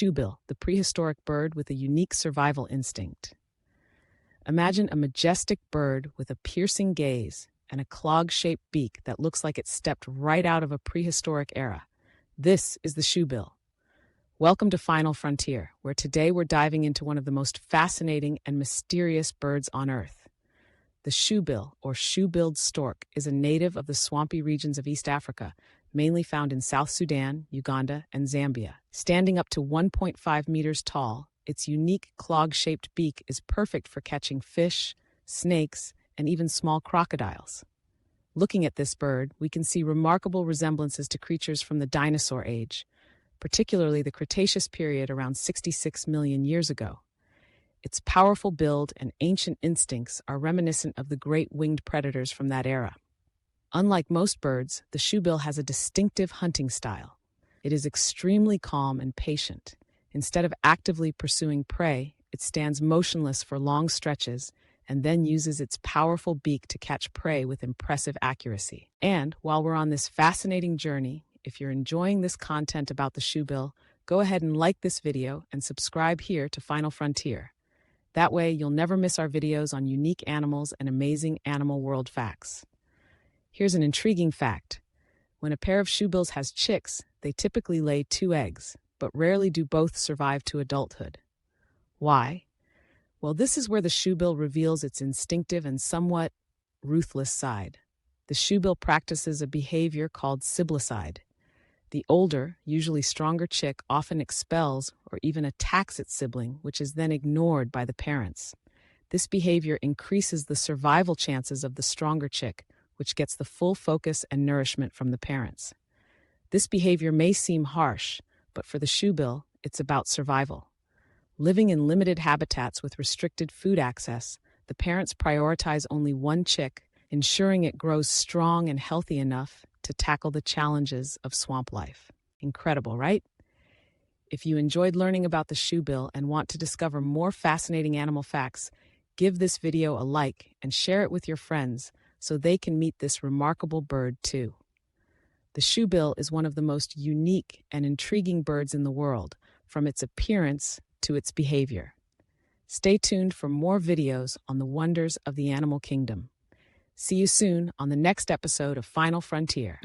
shoebill, the prehistoric bird with a unique survival instinct. Imagine a majestic bird with a piercing gaze and a clog-shaped beak that looks like it stepped right out of a prehistoric era. This is the shoebill. Welcome to Final Frontier, where today we're diving into one of the most fascinating and mysterious birds on Earth. The shoebill, or shoe-billed stork, is a native of the swampy regions of East Africa, mainly found in South Sudan, Uganda, and Zambia. Standing up to 1.5 meters tall, its unique clog-shaped beak is perfect for catching fish, snakes, and even small crocodiles. Looking at this bird, we can see remarkable resemblances to creatures from the dinosaur age, particularly the Cretaceous period around 66 million years ago. Its powerful build and ancient instincts are reminiscent of the great winged predators from that era. Unlike most birds, the shoebill has a distinctive hunting style. It is extremely calm and patient. Instead of actively pursuing prey, it stands motionless for long stretches and then uses its powerful beak to catch prey with impressive accuracy. And while we're on this fascinating journey, if you're enjoying this content about the shoebill, go ahead and like this video and subscribe here to Final Frontier. That way, you'll never miss our videos on unique animals and amazing animal world facts. Here's an intriguing fact. When a pair of shoebills has chicks, they typically lay 2 eggs, but rarely do both survive to adulthood. Why? Well, this is where the shoebill reveals its instinctive and somewhat ruthless side. The shoebill practices a behavior called siblicide. The older, usually stronger chick often expels or even attacks its sibling, which is then ignored by the parents. This behavior increases the survival chances of the stronger chick, which gets the full focus and nourishment from the parents. This behavior may seem harsh, but for the shoebill, it's about survival. Living in limited habitats with restricted food access, the parents prioritize only one chick, ensuring it grows strong and healthy enough to tackle the challenges of swamp life. Incredible, right? If you enjoyed learning about the shoebill and want to discover more fascinating animal facts, give this video a like and share it with your friends so they can meet this remarkable bird too. The shoebill is one of the most unique and intriguing birds in the world, from its appearance to its behavior. Stay tuned for more videos on the wonders of the animal kingdom. See you soon on the next episode of Final Frontier.